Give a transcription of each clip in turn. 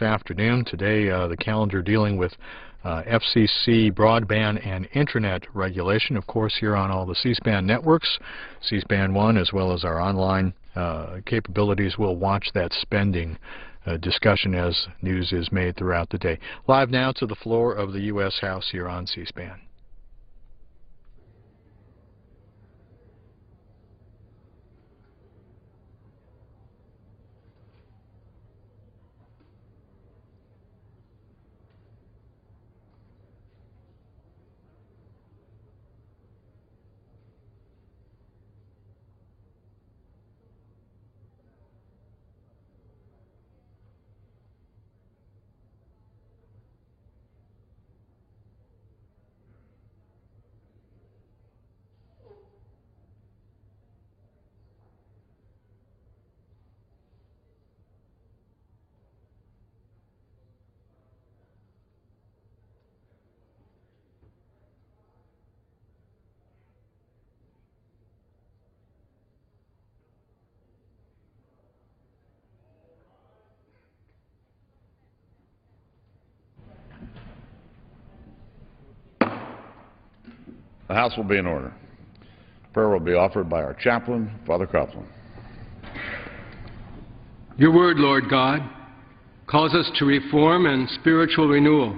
afternoon. Today, the calendar dealing with FCC broadband and internet regulation, of course, here on all the C-SPAN networks, C-SPAN 1, as well as our online capabilities. We'll watch that spending discussion as news is made throughout the day. Live now to the floor of the U.S. House here on C-SPAN. The House will be in order. Prayer will be offered by our chaplain, Father Coughlin. Your word, Lord God, calls us to reform and spiritual renewal.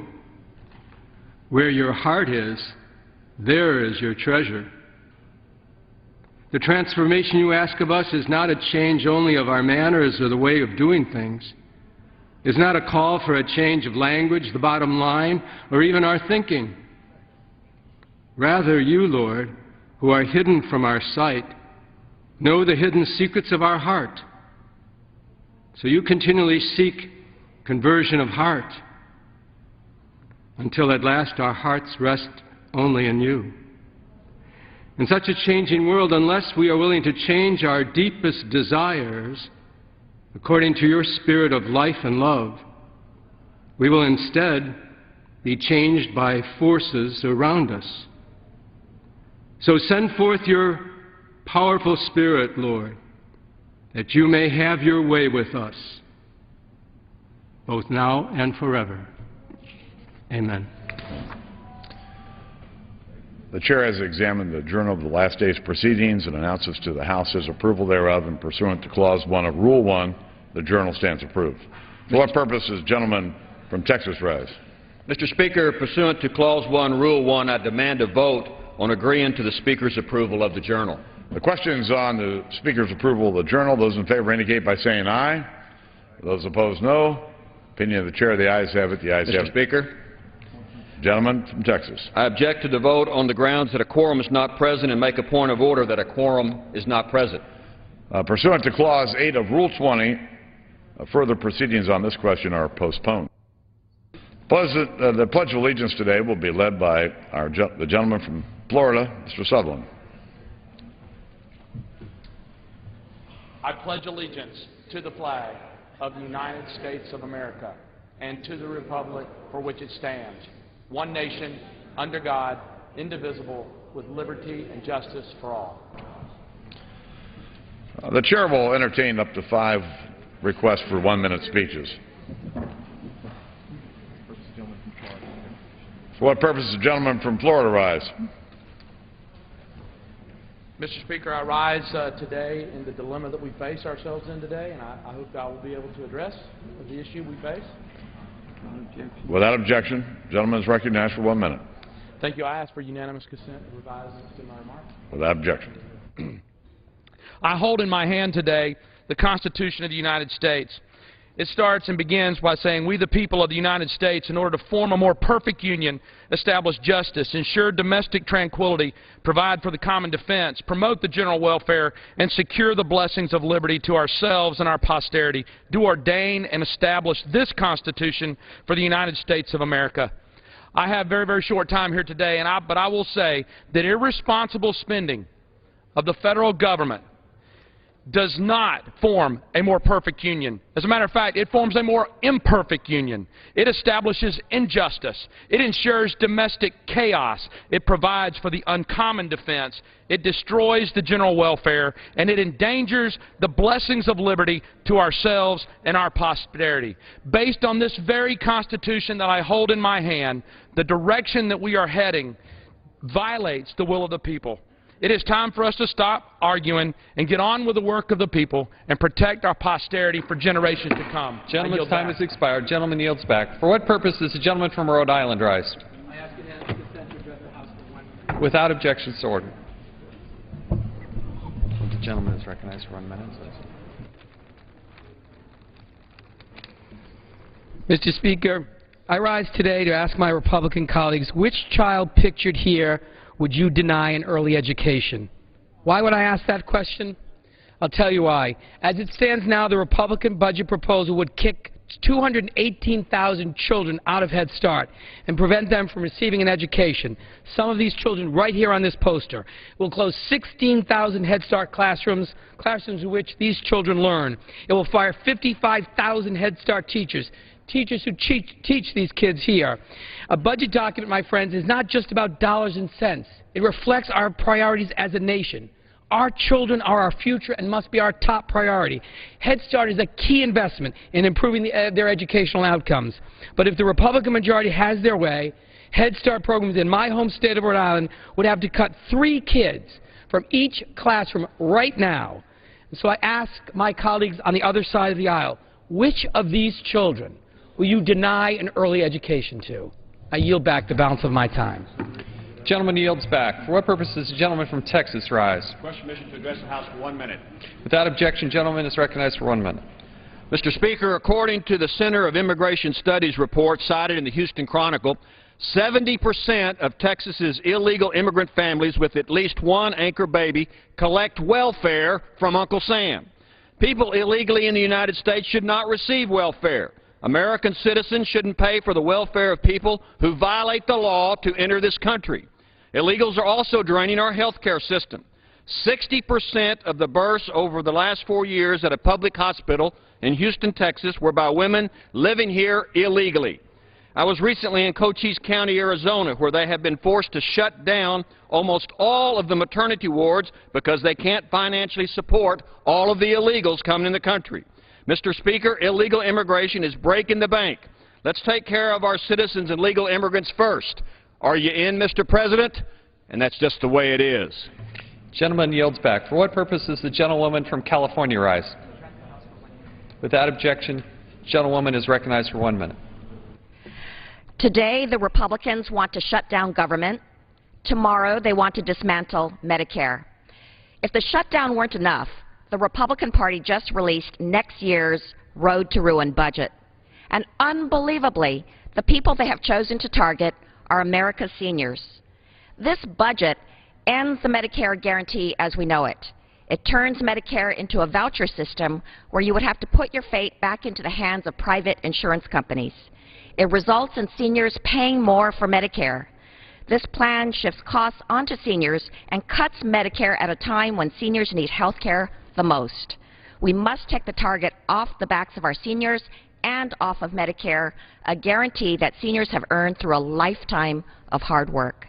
Where your heart is, there is your treasure. The transformation you ask of us is not a change only of our manners or the way of doing things. It's not a call for a change of language, the bottom line, or even our thinking. Rather, you, Lord, who are hidden from our sight, know the hidden secrets of our heart. So you continually seek conversion of heart until at last our hearts rest only in you. In such a changing world, unless we are willing to change our deepest desires according to your spirit of life and love, we will instead be changed by forces around us. So send forth your powerful Spirit, Lord, that you may have your way with us, both now and forever. Amen. The Chair has examined the Journal of the last day's proceedings and announces to the House his approval thereof, and pursuant to Clause 1 of Rule 1, the Journal stands approved. For what purpose does gentleman from Texas rise? Mr. Speaker, pursuant to Clause 1, Rule 1, I demand a vote on agreeing to the Speaker's approval of the Journal. The questions on the Speaker's approval of the Journal. Those in favor indicate by saying aye. Those opposed, no. Opinion of the Chair, the ayes have it. The ayes have it. Mr. Speaker, gentleman from Texas. I object to the vote on the grounds that a quorum is not present and make a point of order that a quorum is not present. Pursuant to Clause 8 of Rule 20, further proceedings on this question are postponed. The Pledge of Allegiance today will be led by the gentleman from Florida, Mr. Sutherland. I pledge allegiance to the flag of the United States of America and to the republic for which it stands, one nation, under God, indivisible, with liberty and justice for all. The Chair will entertain up to 5 requests for 1-minute speeches. For what purpose does the gentleman from Florida rise? Mr. Speaker, I rise today in the dilemma that we face ourselves in today, and I hope I will be able to address the issue we face. Without objection, the gentleman is recognized for 1 minute. Thank you. I ask for unanimous consent to revise to my remarks. Without objection. I hold in my hand today the Constitution of the United States. It starts and begins by saying, we the people of the United States, in order to form a more perfect union, establish justice, ensure domestic tranquility, provide for the common defense, promote the general welfare, and secure the blessings of liberty to ourselves and our posterity, do ordain and establish this Constitution for the United States of America. I have very, very short time here today, but I will say that irresponsible spending of the federal government does not form a more perfect union. As a matter of fact, it forms a more imperfect union. It establishes injustice. It ensures domestic chaos. It provides for the uncommon defense. It destroys the general welfare, and it endangers the blessings of liberty to ourselves and our posterity. Based on this very Constitution that I hold in my hand, the direction that we are heading violates the will of the people. It is time for us to stop arguing and get on with the work of the people and protect our posterity for generations to come. Gentleman's time has expired. Gentleman yields back. For what purpose does the gentleman from Rhode Island rise? I ask unanimous consent to address the House for 1 minute. Without objection, so ordered. The gentleman is recognized for 1 minute. Mr. Speaker, I rise today to ask my Republican colleagues, which child pictured here would you deny an early education? Why would I ask that question? I'll tell you why. As it stands now, the Republican budget proposal would kick 218,000 children out of Head Start and prevent them from receiving an education. Some of these children right here on this poster. It will close 16,000 Head Start classrooms in which these children learn. It will fire 55,000 Head Start teachers who teach these kids here. A budget document, my friends, is not just about dollars and cents. It reflects our priorities as a nation. Our children are our future and must be our top priority. Head Start is a key investment in improving their educational outcomes. But if the Republican majority has their way, Head Start programs in my home state of Rhode Island would have to cut 3 kids from each classroom right now. And so I ask my colleagues on the other side of the aisle, which of these children will you deny an early education to? I yield back the balance of my time. Gentleman yields back. For what purpose does the gentleman from Texas rise? Question mission to address the House for 1 minute. Without objection, gentleman is recognized for 1 minute. Mr. Speaker, according to the Center of Immigration Studies report cited in the Houston Chronicle, 70% of Texas's illegal immigrant families with at least one anchor baby collect welfare from Uncle Sam. People illegally in the United States should not receive welfare. American citizens shouldn't pay for the welfare of people who violate the law to enter this country. Illegals are also draining our health care system. 60% of the births over the last 4 years at a public hospital in Houston, Texas, were by women living here illegally. I was recently in Cochise County, Arizona, where they have been forced to shut down almost all of the maternity wards because they can't financially support all of the illegals coming in the country. Mr. Speaker, illegal immigration is breaking the bank. Let's take care of our citizens and legal immigrants first. Are you in, Mr. President? And that's just the way it is. Gentleman yields back. For what purpose does the gentlewoman from California rise? Without objection, gentlewoman is recognized for 1 minute. Today, the Republicans want to shut down government. Tomorrow, they want to dismantle Medicare. If the shutdown weren't enough, the Republican Party just released next year's Road to Ruin budget. And unbelievably, the people they have chosen to target are America's seniors. This budget ends the Medicare guarantee as we know it. It turns Medicare into a voucher system where you would have to put your fate back into the hands of private insurance companies. It results in seniors paying more for Medicare. This plan shifts costs onto seniors and cuts Medicare at a time when seniors need health care the most. We must take the target off the backs of our seniors and off of Medicare, a guarantee that seniors have earned through a lifetime of hard work.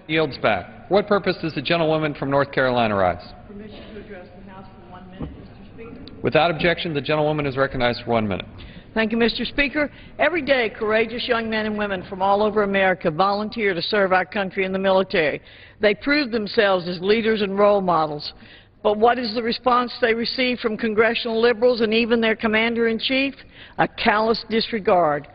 Yields back. For what purpose does the gentlewoman from North Carolina rise? Permission to address the House for 1 minute, Mr. Speaker. Without objection, the gentlewoman is recognized for 1 minute. Thank you, Mr. Speaker. Every day, courageous young men and women from all over America volunteer to serve our country in the military. They prove themselves as leaders and role models. But what is the response they receive from congressional liberals and even their commander-in-chief? A callous disregard.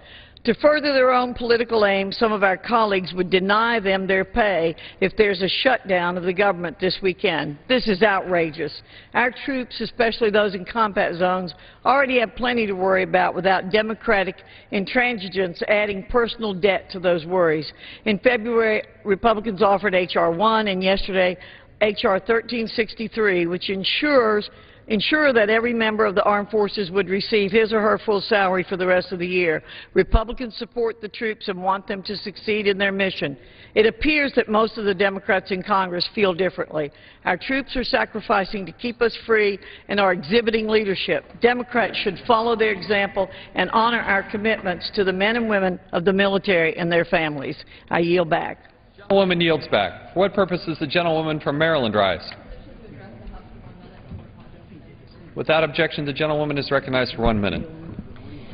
To further their own political aims, some of our colleagues would deny them their pay if there's a shutdown of the government this weekend. This is outrageous. Our troops, especially those in combat zones, already have plenty to worry about without Democratic intransigence adding personal debt to those worries. In February, Republicans offered H.R. 1 and yesterday H.R. 1363, which ensures ensure that every member of the armed forces would receive his or her full salary for the rest of the year. Republicans support the troops and want them to succeed in their mission. It appears that most of the Democrats in Congress feel differently. Our troops are sacrificing to keep us free and are exhibiting leadership. Democrats should follow their example and honor our commitments to the men and women of the military and their families. I yield back. The gentlewoman yields back. For what purpose does the gentlewoman from Maryland rise? Without objection, the gentlewoman is recognized for 1 minute.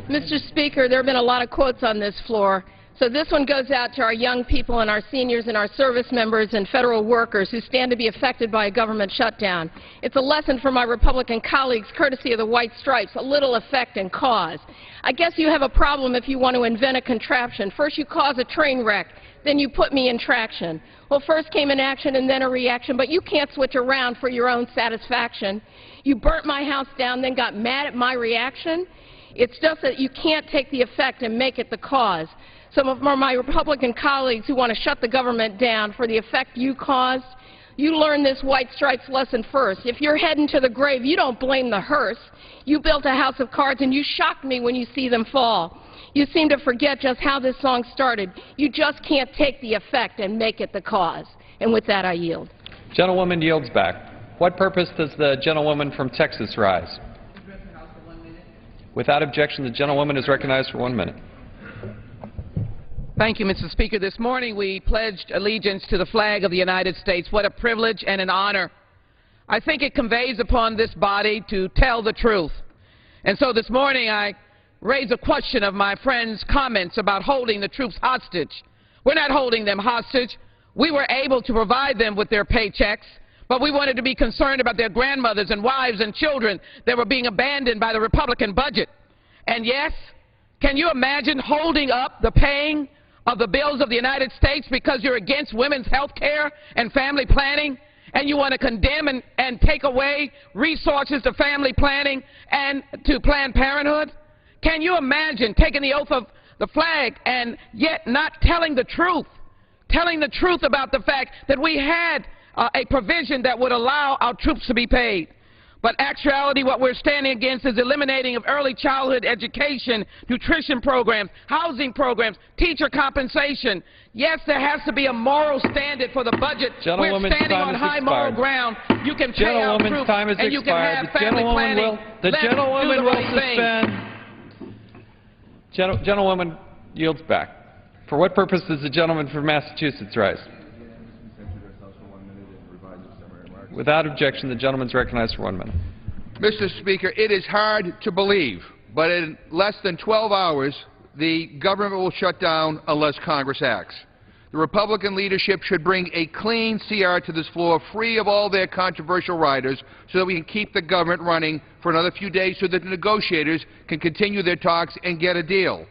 Mr. Speaker, there have been a lot of quotes on this floor. So this one goes out to our young people and our seniors and our service members and federal workers who stand to be affected by a government shutdown. It's a lesson for my Republican colleagues, courtesy of the White Stripes, a little effect and cause. I guess you have a problem if you want to invent a contraption. First you cause a train wreck, then you put me in traction. Well, first came an action and then a reaction, but you can't switch around for your own satisfaction. You burnt my house down, then got mad at my reaction. It's just that you can't take the effect and make it the cause. Some of my Republican colleagues who want to shut the government down for the effect you caused, you learn this White Stripes lesson first. If you're heading to the grave, you don't blame the hearse. You built a house of cards and you shock me when you see them fall. You seem to forget just how this song started. You just can't take the effect and make it the cause. And with that, I yield. Gentlewoman yields back. What purpose does the gentlewoman from Texas rise? Without objection, the gentlewoman is recognized for 1 minute. Thank you, Mr. Speaker. This morning we pledged allegiance to the flag of the United States. What a privilege and an honor. I think it conveys upon this body to tell the truth. And so this morning I raise a question of my friends' comments about holding the troops hostage. We're not holding them hostage. We were able to provide them with their paychecks, but we wanted to be concerned about their grandmothers and wives and children that were being abandoned by the Republican budget. And yes, can you imagine holding up the paying of the bills of the United States because you're against women's health care and family planning, and you want to condemn and take away resources to family planning and to Planned Parenthood? Can you imagine taking the oath of the flag and yet not telling the truth about the fact that we had a provision that would allow our troops to be paid? But actuality, what we're standing against is eliminating of early childhood education, nutrition programs, housing programs, teacher compensation. Yes, there has to be a moral standard for the budget. We're standing on high moral ground. You can pay our troops and you can have family planning. The gentlewoman will suspend. Gentlewoman yields back. For what purpose does the gentleman from Massachusetts rise? Without objection, the gentleman is recognized for 1 minute. Mr. Speaker, it is hard to believe, but in less than 12 hours, the government will shut down unless Congress acts. The Republican leadership should bring a clean CR to this floor, free of all their controversial riders, so that we can keep the government running for another few days so that the negotiators can continue their talks and get a deal.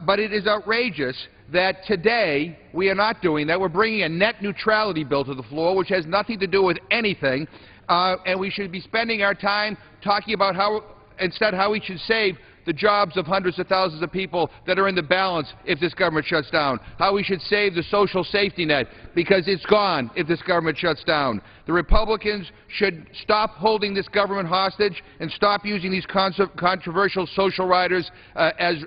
But it is outrageous that today we are not doing that. We're bringing a net neutrality bill to the floor, which has nothing to do with anything, and we should be spending our time talking about how we should save the jobs of hundreds of thousands of people that are in the balance if this government shuts down, how we should save the social safety net because it's gone if this government shuts down. The Republicans should stop holding this government hostage and stop using these controversial social riders as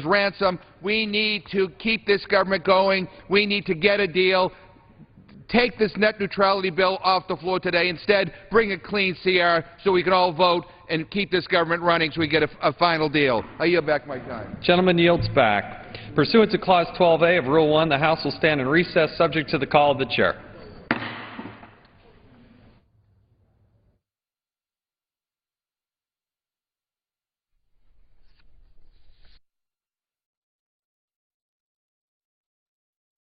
ransom. We need to keep this government going. We need to get a deal. Take this net neutrality bill off the floor today. Instead, bring a clean CR so we can all vote and keep this government running so we get a final deal. I yield back my time. Gentleman yields back. Pursuant to Clause 12A of Rule 1, the House will stand in recess subject to the call of the Chair.